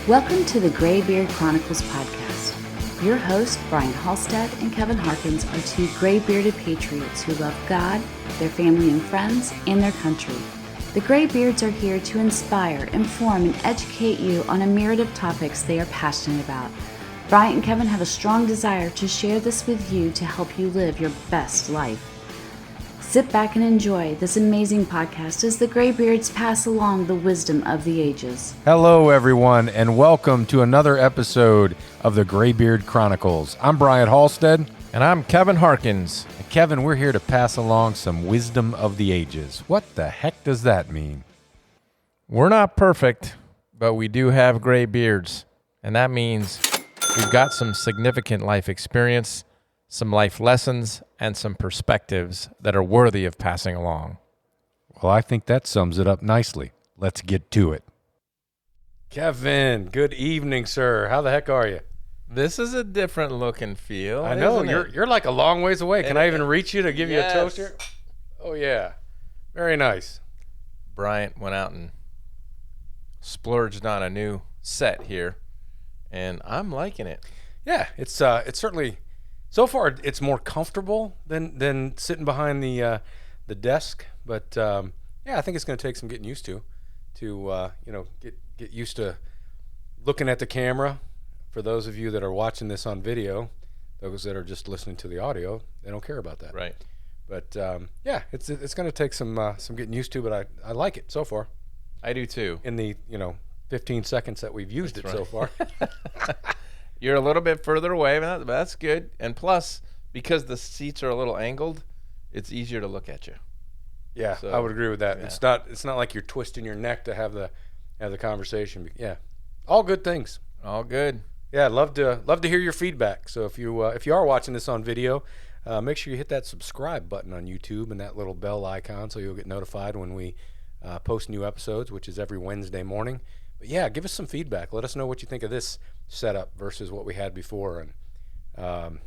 Welcome to the Graybeard Chronicles podcast. Your hosts, Brian Halstead and Kevin Harkins, are two gray-bearded patriots who love God, their family and friends, and their country. The Graybeards are here to inspire, inform, and educate you on a myriad of topics they are passionate about. Brian and Kevin have a strong desire to share this with you to help you live your best life. Sit back and enjoy this amazing podcast as the Graybeards pass along the wisdom of the ages. Hello, everyone, and welcome to another episode of the Graybeard Chronicles. I'm Brian Halstead. And I'm Kevin Harkins. And Kevin, we're here to pass along some wisdom of the ages. What the heck does that mean? We're not perfect, but we do have gray beards. And that means we've got some significant life experience, some life lessons, and some perspectives that are worthy of passing along. Well, I think that sums it up nicely. Let's get to it. Kevin, good evening, sir. How the heck are you? This is a different look and feel. I know, isn't it? you're like a long ways away. Can I even reach you to give Yes. you a toaster? Oh, yeah. Very nice. Bryant went out and splurged on a new set here, and I'm liking it. Yeah, it's certainly, so far it's more comfortable than sitting behind the desk. But yeah, I think it's going to take some getting used to get used to looking at the camera. For those of you that are watching this on video, those that are just listening to the audio, they don't care about that. Right. But yeah, it's going to take some getting used to. But I like it so far. I do too. In the 15 seconds that we've used That's it so far. You're a little bit further away, but that's good. And plus, because the seats are a little angled, it's easier to look at you. Yeah, So, I would agree with that. yeah. It's not like you're twisting your neck to have the conversation. Yeah, all good things. All good. Yeah, I'd love to hear your feedback. So if you are watching this on video, make sure you hit that subscribe button on YouTube and that little bell icon so you'll get notified when we post new episodes, which is every Wednesday morning. But yeah, give us some feedback. Let us know what you think of this setup versus what we had before. And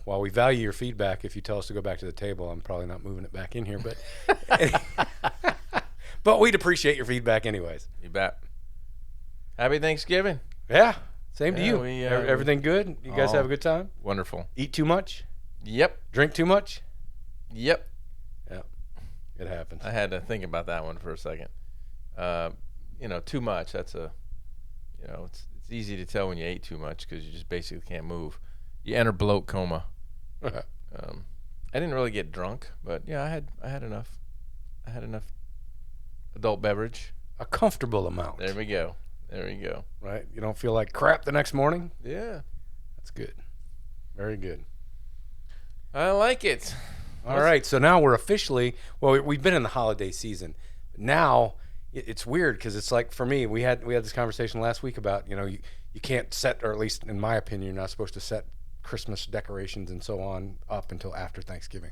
while we value your feedback, if you tell us to go back to the table, I'm probably not moving it back in here. But but we'd appreciate your feedback anyways. You bet. Happy Thanksgiving. Yeah, same to Yeah, you. Everything good? You guys have a good time? Wonderful. Eat too much? Yep. Drink too much? Yep. Yeah, it happens. I had to think about that one for a second. Too much. That's it's easy to tell when you ate too much because you just basically can't move. You enter bloat coma. I didn't really get drunk, but yeah, I had enough. I had enough adult beverage. A comfortable amount. There we go. Right? You don't feel like crap the next morning? Yeah. That's good. Very good. I like it. All right, so now we're officially, we've been in the holiday season. But now it's weird because it's like, for me, we had this conversation last week about, you can't set, or at least in my opinion, you're not supposed to set Christmas decorations and so on up until after Thanksgiving.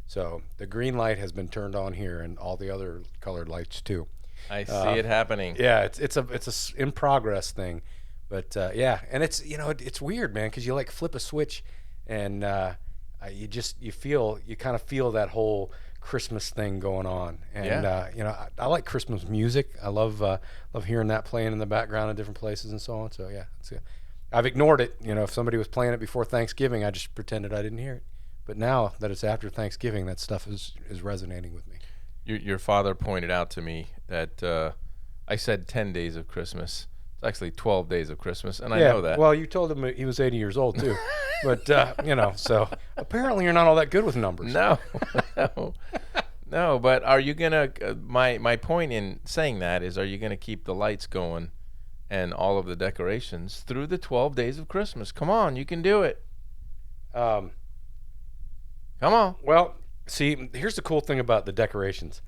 So the green light has been turned on here and all the other colored lights too. I see it happening. Yeah, it's a in progress thing, but yeah, and it's it's weird, man, because you like flip a switch, and you kind of feel that whole Christmas thing going on, and Yeah. I like Christmas music. I love hearing that playing in the background in different places and so on. So yeah, I've ignored it. If somebody was playing it before Thanksgiving, I just pretended I didn't hear it. But now that it's after Thanksgiving, that stuff is resonating with me. Your father pointed out to me that I said 10 days of Christmas. It's actually 12 days of Christmas, and I know that. Well, you told him he was 80 years old too, but so apparently you're not all that good with numbers. No. No, but are you gonna? My point in saying that is, are you gonna keep the lights going and all of the decorations through the 12 days of Christmas? Come on, you can do it. Come on. Well, see, here's the cool thing about the decorations.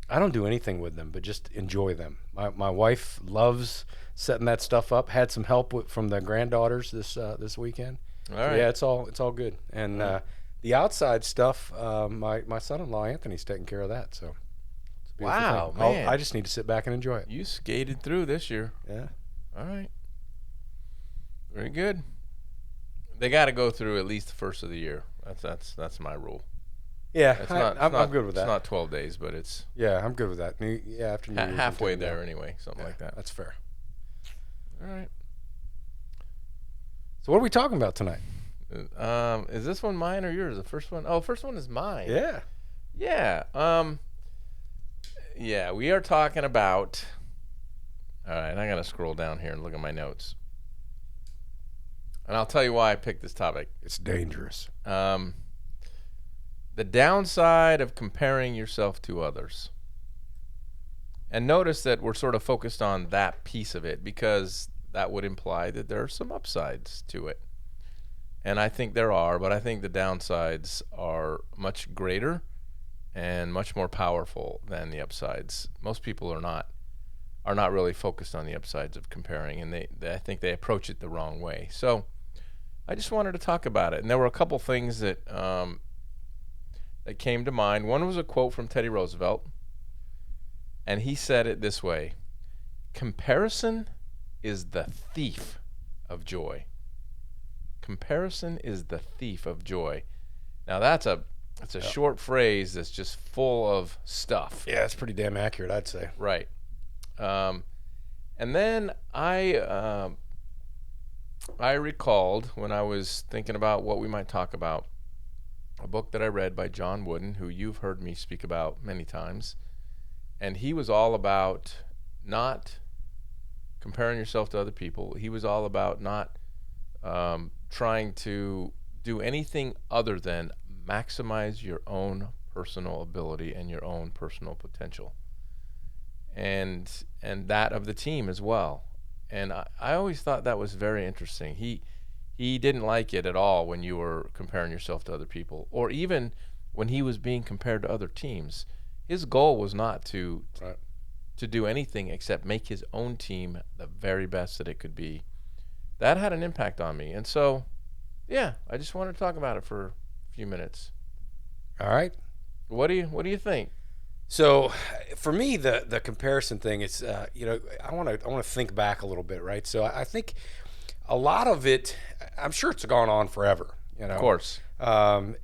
I don't do anything with them, but just enjoy them. My wife loves setting that stuff up. Had some help from the granddaughters this weekend. All So right. yeah, it's all good. And the outside stuff, my son-in-law Anthony's taking care of that. So it's a beautiful Wow, thing. man. I just need to sit back and enjoy it. You skated through this year. Yeah. All right. Very good. They got to go through at least the first of the year. That's my rule. Yeah, I'm good with that. It's not 12 days, but it's Yeah, I'm good with that. Yeah, after New Year's halfway until there now. anyway, something Yeah, like that. That's fair. All right. So what are we talking about tonight? Is this one mine or yours? The first one? Oh, first one is mine. Yeah. Yeah. Yeah, we are talking about. All right, I gotta scroll down here and look at my notes, and I'll tell you why I picked this topic. It's dangerous. The downside of comparing yourself to others. And notice that we're sort of focused on that piece of it because that would imply that there are some upsides to it. And I think there are, but I think the downsides are much greater and much more powerful than the upsides. Most people are not really focused on the upsides of comparing, and I think they approach it the wrong way. So I just wanted to talk about it. And there were a couple things that that came to mind. One was a quote from Teddy Roosevelt, and he said it this way: comparison is the thief of joy. Comparison is the thief of joy. Now that's a short phrase that's just full of stuff. Yeah, it's pretty damn accurate, I'd say. Right. And then I recalled when I was thinking about what we might talk about, a book that I read by John Wooden, who you've heard me speak about many times. And he was all about not comparing yourself to other people. He was all about not trying to do anything other than maximize your own personal ability and your own personal potential, and that of the team as well. And I always thought that was very interesting. He didn't like it at all when you were comparing yourself to other people, or even when he was being compared to other teams. His goal was not to do anything except make his own team the very best that it could be. That had an impact on me. And so, yeah, I just wanted to talk about it for a few minutes. All right. What do you think? So, for me, the comparison thing, it's I want to think back a little bit, right? So I think a lot of it, I'm sure it's gone on forever, Of course. And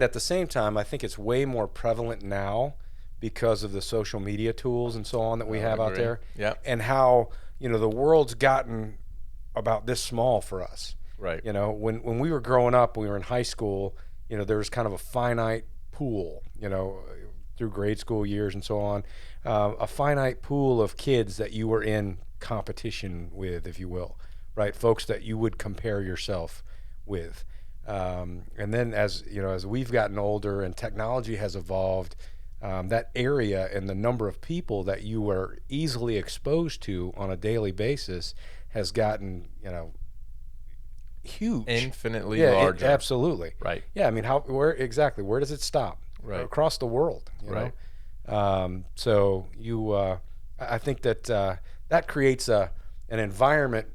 at the same time, I think it's way more prevalent now because of the social media tools and so on that we have out there. Yeah. And how the world's gotten about this small for us. Right. When we were growing up, we were in high school, there was kind of a finite pool, through grade school years and so on, a finite pool of kids that you were in competition with, if you will, right? Folks that you would compare yourself with. And then as we've gotten older and technology has evolved, that area and the number of people that you were easily exposed to on a daily basis has gotten, huge, infinitely larger. Absolutely. Right. Yeah. I mean, where does it stop? Right. Across the world. Right. So I think that that creates an environment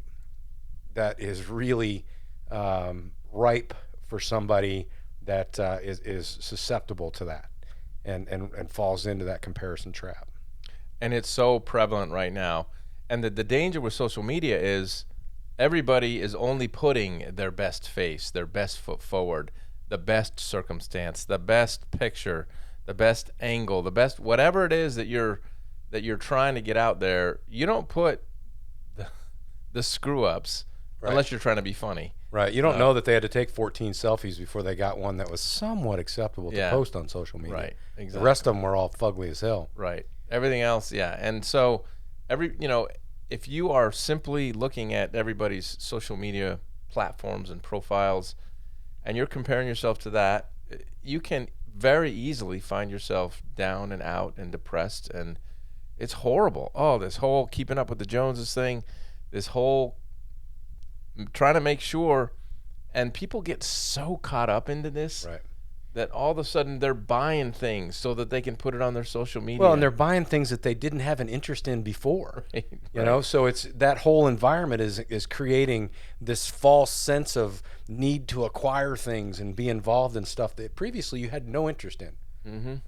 that is really ripe for somebody that is susceptible to that and falls into that comparison trap. And it's so prevalent right now. And the danger with social media is everybody is only putting their best face, their best foot forward, the best circumstance, the best picture, the best angle, the best whatever it is that you're trying to get out there. You don't put the screw ups unless you're trying to be funny. Right. You don't know that they had to take 14 selfies before they got one that was somewhat acceptable to post on social media. Right. Exactly. The rest of them were all fugly as hell. Right. Everything else, yeah. And so if you are simply looking at everybody's social media platforms and profiles and you're comparing yourself to that, you can very easily find yourself down and out and depressed, and it's horrible. Oh, this whole keeping up with the Joneses thing, this whole trying to make sure, and people get so caught up into this that all of a sudden they're buying things so that they can put it on their social media. Well, and they're buying things that they didn't have an interest in before. So it's that whole environment is creating this false sense of need to acquire things and be involved in stuff that previously you had no interest in,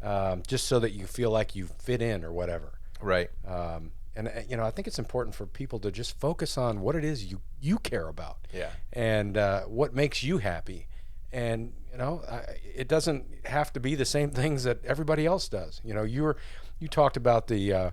just so that you feel like you fit in or whatever. Right. And I think it's important for people to just focus on what it is you care about. Yeah. And what makes you happy. And it doesn't have to be the same things that everybody else does. You talked about the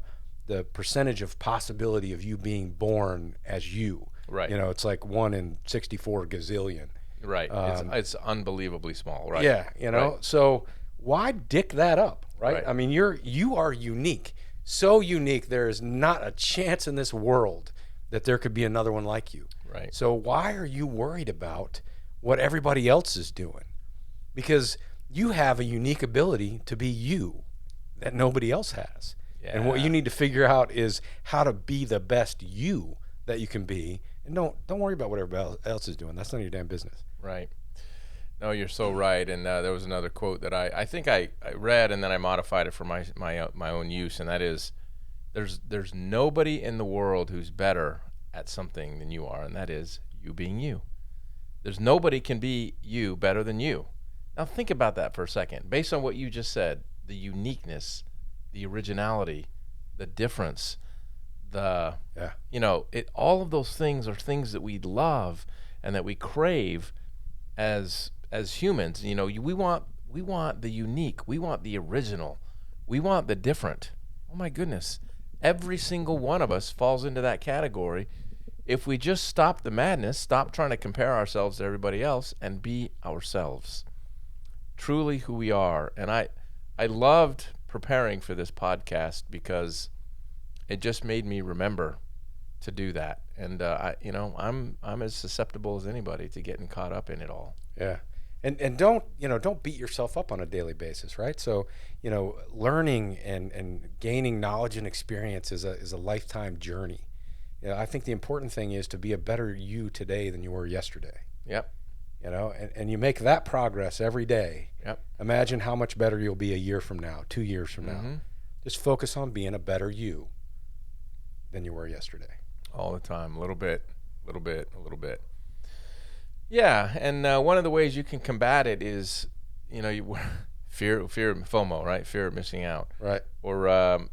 percentage of possibility of you being born as you. Right. It's like 1 in 64 gazillion. Right. It's unbelievably small, right? Yeah, Right. So why dick that up, right? Right. I mean, you are unique. So unique, there is not a chance in this world that there could be another one like you. Right. So why are you worried about what everybody else is doing? Because you have a unique ability to be you that nobody else has. Yeah. And what you need to figure out is how to be the best you that you can be. And don't worry about what everybody else is doing. That's none of your damn business. Right. No, you're so right. And there was another quote that I think I read, and then I modified it for my own use, and that is, there's nobody in the world who's better at something than you are, and that is you being you. There's nobody can be you better than you. Now think about that for a second. Based on what you just said, the uniqueness, the originality, the difference, all of those things are things that we love and that we crave as humans. We want the unique, we want the original, we want the different. Oh my goodness, every single one of us falls into that category if we just stop the madness, stop trying to compare ourselves to everybody else, and be ourselves, truly who we are. And I loved preparing for this podcast because it just made me remember to do that. And I'm as susceptible as anybody to getting caught up in it all. Yeah. And don't beat yourself up on a daily basis, right? So, learning and gaining knowledge and experience is a lifetime journey. I think the important thing is to be a better you today than you were yesterday. Yep. And you make that progress every day. Yep. Imagine how much better you'll be a year from now, 2 years from now. Just focus on being a better you than you were yesterday. All the time, a little bit. Yeah, and one of the ways you can combat it is, fear of FOMO, right? Fear of missing out. Right. Or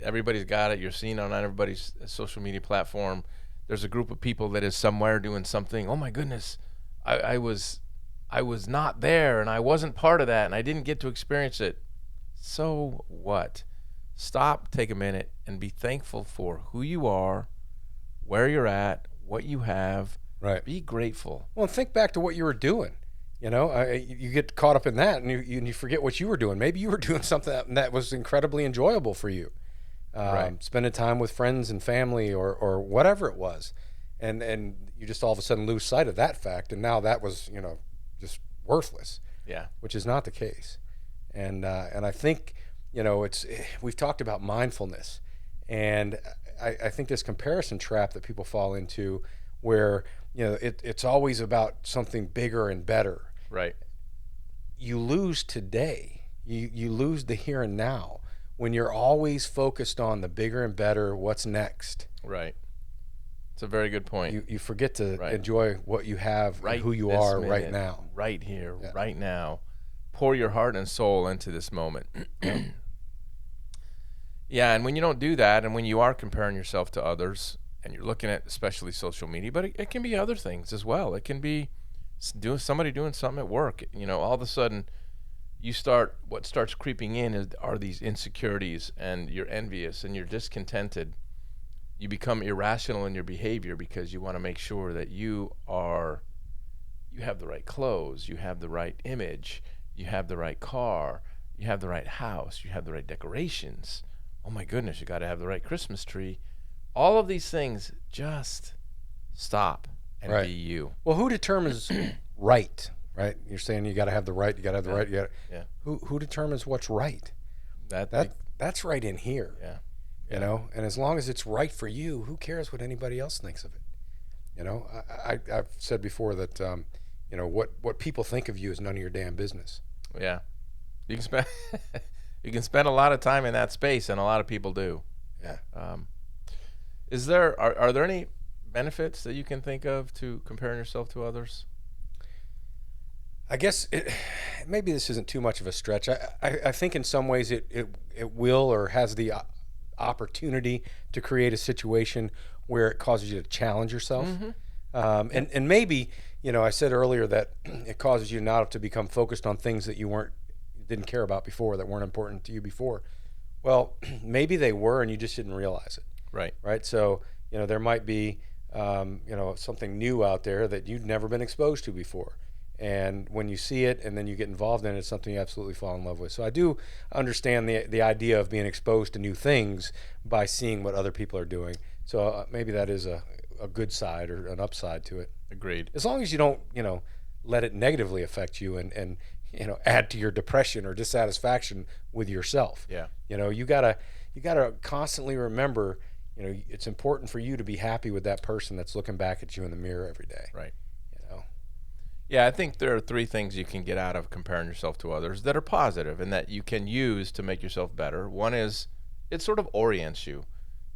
everybody's got it. You're seeing on everybody's social media platform. There's a group of people that is somewhere doing something. Oh my goodness, I was not there, and I wasn't part of that, and I didn't get to experience it. So what? Stop, take a minute, and be thankful for who you are, where you're at, what you have. Right. Be grateful. Well, think back to what you were doing. You get caught up in that, and you forget what you were doing. Maybe you were doing something that was incredibly enjoyable for you. Right. Spending time with friends and family or whatever it was. And you just all of a sudden lose sight of that fact, and now that was, just worthless. Yeah. Which is not the case. And I think, we've talked about mindfulness, and I think this comparison trap that people fall into where, it's always about something bigger and better. Right. You lose today. You lose the here and now when you're always focused on the bigger and better, what's next. Right. It's a very good point. You forget to enjoy what you have and who you are right now. Right here, right now. Pour your heart and soul into this moment. Yeah, and when you don't do that, and when you are comparing yourself to others, and you're looking at especially social media, but it can be other things as well. It can be somebody doing something at work. All of a sudden, what starts creeping in are these insecurities, and you're envious, and you're discontented. You become irrational in your behavior because you want to make sure that you have the right clothes, you have the right image, you have the right car, you have the right house, you have the right decorations. Oh my goodness, you got to have the right Christmas tree. All of these things, just stop and be you. Well, who determines right? You're saying you got to have the right. You got to have the right. Yeah. Who determines what's right? That's right in here. Yeah. And as long as it's right for you, who cares what anybody else thinks of it? I've said before that what people think of you is none of your damn business. Yeah. You can spend a lot of time in that space, and a lot of people do. Yeah. Are there any benefits that you can think of to comparing yourself to others? I guess maybe this isn't too much of a stretch. I think in some ways it will or has the opportunity to create a situation where it causes you to challenge yourself. Mm-hmm. And maybe, I said earlier that it causes you now to become focused on things that you didn't care about before, that weren't important to you before. Well, maybe they were and you just didn't realize it. Right. So, there might be something new out there that you'd never been exposed to before. And when you see it and then you get involved in it, it's something you absolutely fall in love with. So I do understand the idea of being exposed to new things by seeing what other people are doing. So maybe that is a good side or an upside to it. Agreed. As long as you don't, let it negatively affect you and add to your depression or dissatisfaction with yourself. Yeah. You gotta constantly remember, it's important for you to be happy with that person that's looking back at you in the mirror every day. Right. Yeah, I think there are 3 things you can get out of comparing yourself to others that are positive and that you can use to make yourself better. One is it sort of orients you.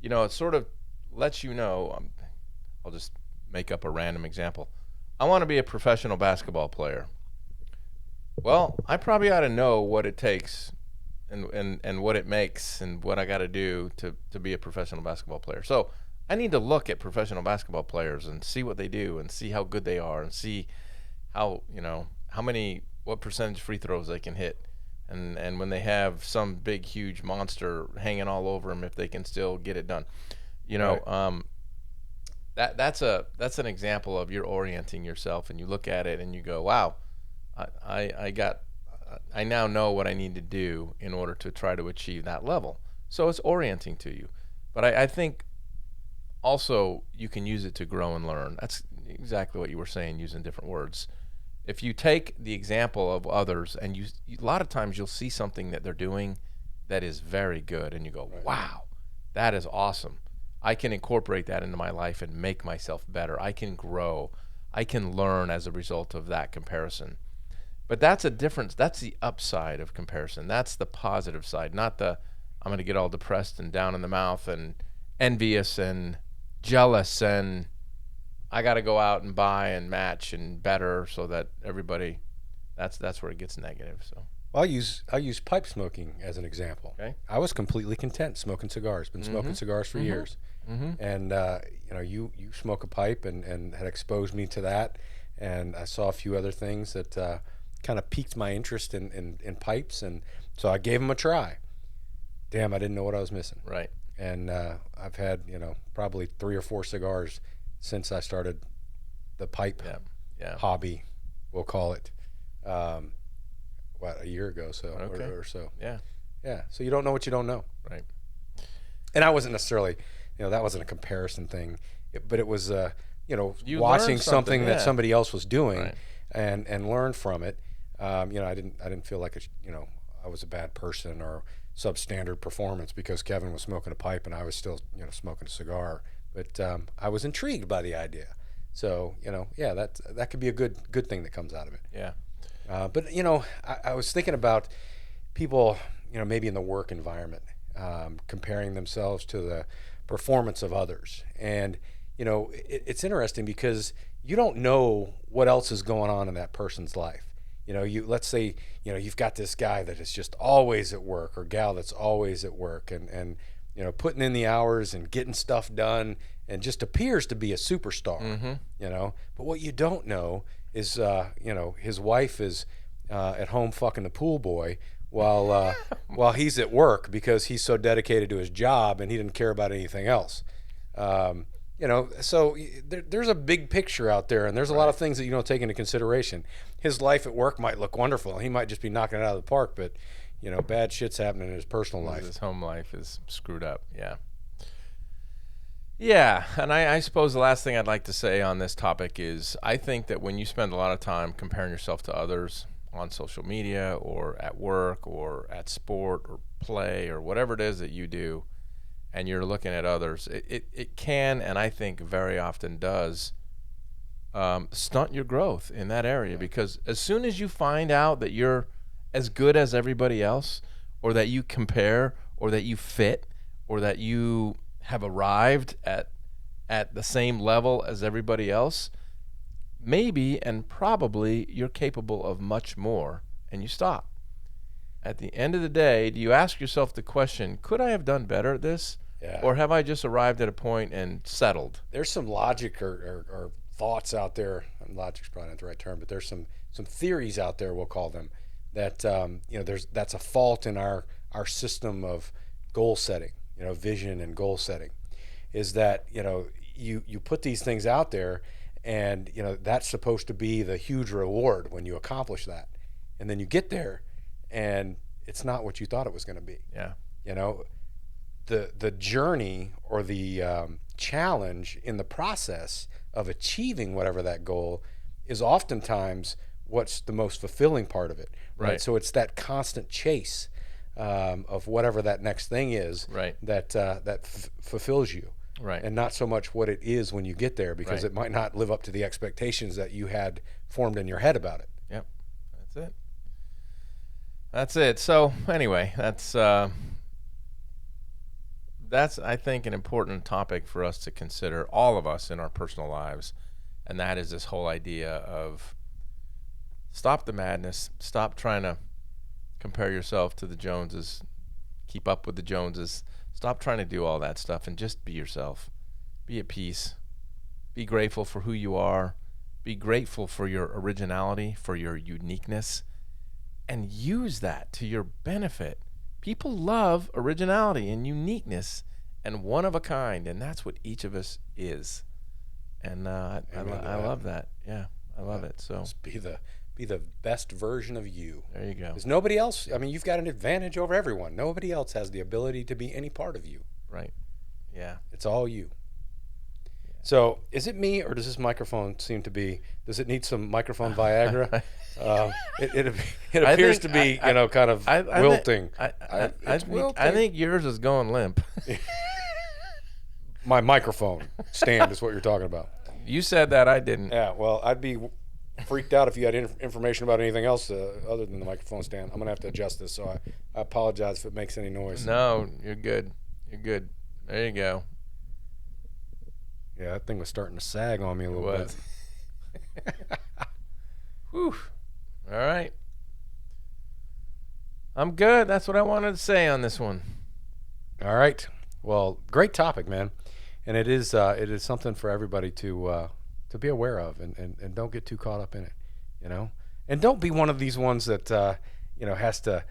It sort of lets you know, I'll just make up a random example. I want to be a professional basketball player. Well, I probably ought to know what it takes and what it makes and what I got to do to be a professional basketball player. So I need to look at professional basketball players and see what they do and see how good they are and see how, what percentage free throws they can hit. And when they have some big, huge monster hanging all over them, if they can still get it done. Right. That's an example of you're orienting yourself and you look at it and you go, wow, I now know what I need to do in order to try to achieve that level. So it's orienting to you. But I think also you can use it to grow and learn. That's exactly what you were saying, using different words. If you take the example of others and a lot of times you'll see something that they're doing that is very good and you go, wow, that is awesome. I can incorporate that into my life and make myself better. I can grow. I can learn as a result of that comparison. But that's a difference. That's the upside of comparison. That's the positive side, not the I'm going to get all depressed and down in the mouth and envious and jealous and I got to go out and buy and match and better so that everybody, that's where it gets negative. So I'll use pipe smoking as an example. Okay. I was completely content smoking cigars. Been smoking cigars for years, and you smoke a pipe and had exposed me to that, and I saw a few other things that kind of piqued my interest in pipes, and so I gave them a try. Damn, I didn't know what I was missing. Right. And I've had probably 3 or 4 cigars since I started the pipe hobby, we'll call it. A year ago, or so. Yeah. So you don't know what you don't know. Right. And I wasn't necessarily, that wasn't a comparison thing, but it was, You watching learned something that yeah. somebody else was doing, Right. and learn from it. I didn't feel like I was a bad person or substandard performance because Kevin was smoking a pipe and I was still, smoking a cigar. But I was intrigued by the idea. So, that could be a good thing that comes out of it. Yeah. But I was thinking about people, maybe in the work environment, comparing themselves to the performance of others. And, it's interesting because you don't know what else is going on in that person's life. Let's say, you've got this guy that is just always at work or gal that's always at work and putting in the hours and getting stuff done and just appears to be a superstar, But what you don't know is, his wife is at home fucking the pool boy while he's at work because he's so dedicated to his job and he didn't care about anything else. So there's a big picture out there, and there's a lot of things that you don't take into consideration. His life at work might look wonderful. He might just be knocking it out of the park, but bad shit's happening in his personal life. His home life is screwed up. Yeah. Yeah, and I suppose the last thing I'd like to say on this topic is I think that when you spend a lot of time comparing yourself to others on social media or at work or at sport or play or whatever it is that you do, and you're looking at others, it can, and I think very often does, stunt your growth in that area. Because as soon as you find out that you're as good as everybody else, or that you compare, or that you fit, or that you have arrived at the same level as everybody else, maybe and probably you're capable of much more, and you stop. At the end of the day, do you ask yourself the question, could I have done better at this? Yeah. Or have I just arrived at a point and settled? There's some logic or thoughts out there, and logic's probably not the right term, but there's some theories out there, we'll call them, that that's a fault in our system of goal setting, vision and goal setting, is that you put these things out there, and that's supposed to be the huge reward when you accomplish that, and then you get there, and it's not what you thought it was going to be. Yeah. The journey or the challenge in the process of achieving whatever that goal is oftentimes what's the most fulfilling part of it, right? So it's that constant chase of whatever that next thing is, that fulfills you, right? And not so much what it is when you get there, because it might not live up to the expectations that you had formed in your head about it. Yep, that's it. So anyway, that's I think an important topic for us to consider, all of us in our personal lives, and that is this whole idea of stop the madness, stop trying to compare yourself to the Joneses, keep up with the Joneses, stop trying to do all that stuff, and just be yourself. Be at peace. Be grateful for who you are. Be grateful for your originality, for your uniqueness, and use that to your benefit. People love originality and uniqueness and one of a kind, and that's what each of us is. And I love that. Yeah, I love it. So just be the best version of you. There you go. There's nobody else. I mean, you've got an advantage over everyone. Nobody else has the ability to be any part of you. Right. Yeah. It's all you. Yeah. So is it me, or does this microphone seem to be, does it need some microphone Viagra? It appears to be, kind of wilting. I think yours is going limp. My microphone stand is what you're talking about. You said that, I didn't. Yeah, well, I'd be freaked out if you had information about anything else other than the microphone stand. I'm going to have to adjust this, so I apologize if it makes any noise. No, you're good. You're good. There you go. Yeah, that thing was starting to sag on me a little bit. Whew. All right. I'm good. That's what I wanted to say on this one. All right. Well, great topic, man. And it is something for everybody to be aware of, and don't get too caught up in it, And don't be one of these ones that has to,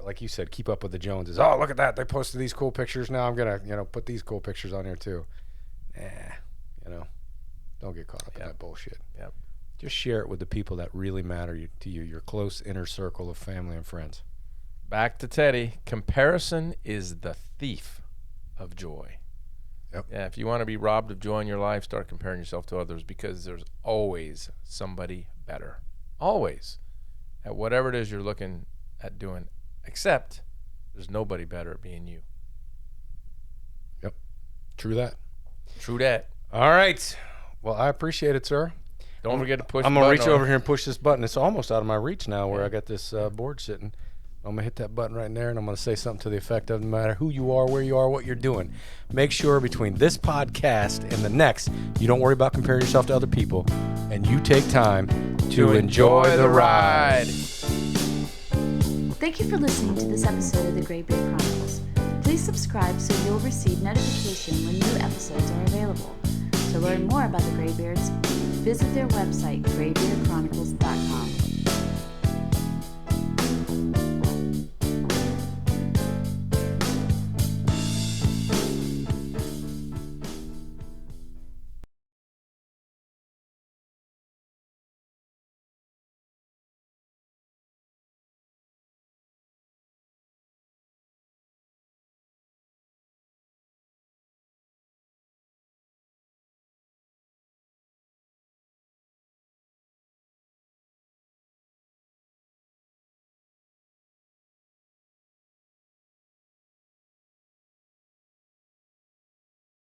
like you said, keep up with the Joneses. Oh, look at that! They posted these cool pictures. Now I'm gonna, put these cool pictures on here too. Don't get caught up in that bullshit. Yep. Just share it with the people that really matter to you, your close inner circle of family and friends. Back to Teddy. Comparison is the thief of joy. Yep. Yeah, if you want to be robbed of joy in your life, start comparing yourself to others, because there's always somebody better. Always. At whatever it is you're looking at doing. Except there's nobody better at being you. Yep. True that. True that. All right. Well, I appreciate it, sir. Don't forget to push I'm going to reach over here and push this button. It's almost out of my reach now where I got this board sitting. I'm going to hit that button right there, and I'm going to say something to the effect of, no matter who you are, where you are, what you're doing, make sure between this podcast and the next, you don't worry about comparing yourself to other people, and you take time to enjoy the ride. Thank you for listening to this episode of the Graybeard Chronicles. Please subscribe so you'll receive notification when new episodes are available. To learn more about the Graybeards, visit their website, graybeardchronicles.com.